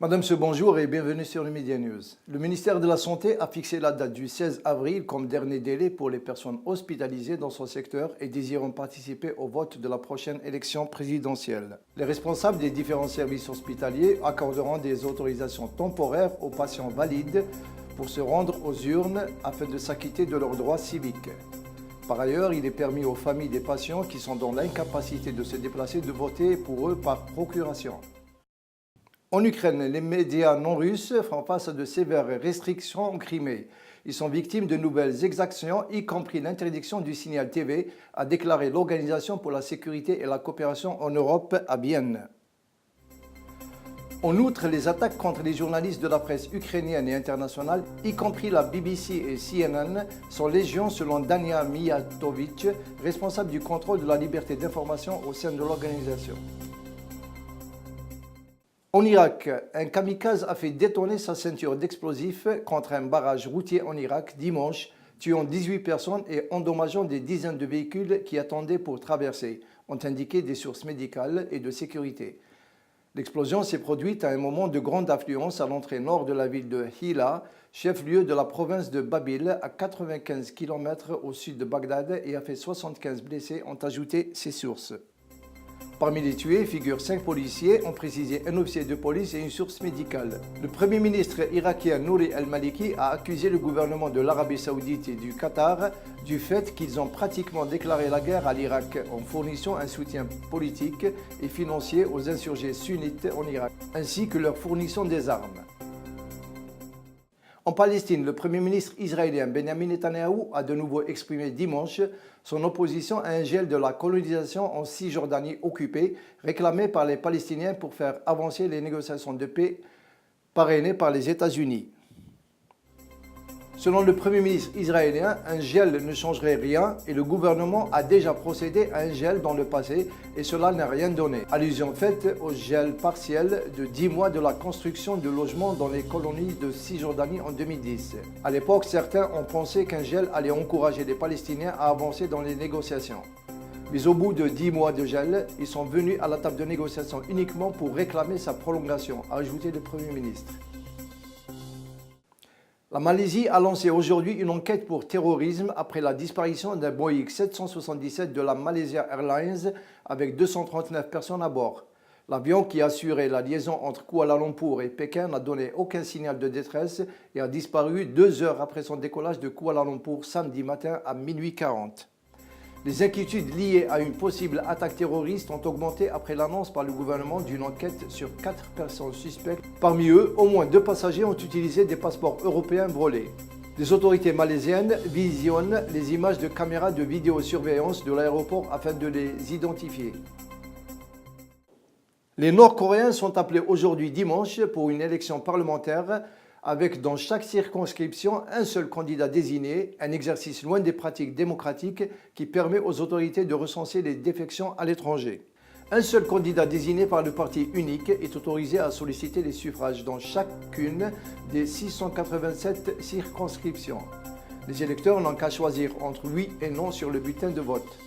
Madame, bonjour et bienvenue sur le Media News. Le ministère de la Santé a fixé la date du 16 avril comme dernier délai pour les personnes hospitalisées dans son secteur et désirant participer au vote de la prochaine élection présidentielle. Les responsables des différents services hospitaliers accorderont des autorisations temporaires aux patients valides pour se rendre aux urnes afin de s'acquitter de leurs droits civiques. Par ailleurs, il est permis aux familles des patients qui sont dans l'incapacité de se déplacer de voter pour eux par procuration. En Ukraine, les médias non russes font face à de sévères restrictions en Crimée. Ils sont victimes de nouvelles exactions, y compris l'interdiction du signal TV, a déclaré l'Organisation pour la sécurité et la coopération en Europe à Vienne. En outre, les attaques contre les journalistes de la presse ukrainienne et internationale, y compris la BBC et CNN, sont légion selon Dania Mijatovic, responsable du contrôle de la liberté d'information au sein de l'organisation. En Irak, un kamikaze a fait détonner sa ceinture d'explosifs contre un barrage routier en Irak dimanche, tuant 18 personnes et endommageant des dizaines de véhicules qui attendaient pour traverser, ont indiqué des sources médicales et de sécurité. L'explosion s'est produite à un moment de grande affluence à l'entrée nord de la ville de Hila, chef-lieu de la province de Babil, à 95 km au sud de Bagdad et a fait 75 blessés, ont ajouté ces sources. Parmi les tués figurent 5 policiers, ont précisé un officier de police et une source médicale. Le Premier ministre irakien Nouri al-Maliki a accusé le gouvernement de l'Arabie Saoudite et du Qatar du fait qu'ils ont pratiquement déclaré la guerre à l'Irak en fournissant un soutien politique et financier aux insurgés sunnites en Irak, ainsi que leur fournissant des armes. En Palestine, le Premier ministre israélien Benjamin Netanyahou a de nouveau exprimé dimanche son opposition à un gel de la colonisation en Cisjordanie occupée, réclamé par les Palestiniens pour faire avancer les négociations de paix parrainées par les États-Unis. Selon le Premier ministre israélien, un gel ne changerait rien et le gouvernement a déjà procédé à un gel dans le passé et cela n'a rien donné. Allusion faite au gel partiel de 10 mois de la construction de logements dans les colonies de Cisjordanie en 2010. À l'époque, certains ont pensé qu'un gel allait encourager les Palestiniens à avancer dans les négociations. Mais au bout de 10 mois de gel, ils sont venus à la table de négociation uniquement pour réclamer sa prolongation, a ajouté le Premier ministre. La Malaisie a lancé aujourd'hui une enquête pour terrorisme après la disparition d'un Boeing 777 de la Malaysia Airlines avec 239 personnes à bord. L'avion qui assurait la liaison entre Kuala Lumpur et Pékin n'a donné aucun signal de détresse et a disparu 2 heures après son décollage de Kuala Lumpur samedi matin à minuit 40. Les inquiétudes liées à une possible attaque terroriste ont augmenté après l'annonce par le gouvernement d'une enquête sur 4 personnes suspectes. Parmi eux, au moins 2 passagers ont utilisé des passeports européens volés. Les autorités malaisiennes visionnent les images de caméras de vidéosurveillance de l'aéroport afin de les identifier. Les Nord-Coréens sont appelés aujourd'hui dimanche pour une élection parlementaire avec dans chaque circonscription un seul candidat désigné, un exercice loin des pratiques démocratiques qui permet aux autorités de recenser les défections à l'étranger. Un seul candidat désigné par le parti unique est autorisé à solliciter les suffrages dans chacune des 687 circonscriptions. Les électeurs n'ont qu'à choisir entre oui et non sur le bulletin de vote.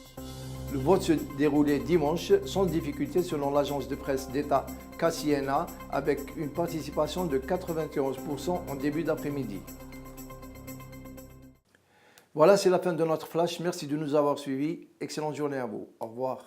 Le vote se déroulait dimanche sans difficulté selon l'agence de presse d'État KCNA avec une participation de 91% en début d'après-midi. Voilà, c'est la fin de notre flash. Merci de nous avoir suivis. Excellente journée à vous. Au revoir.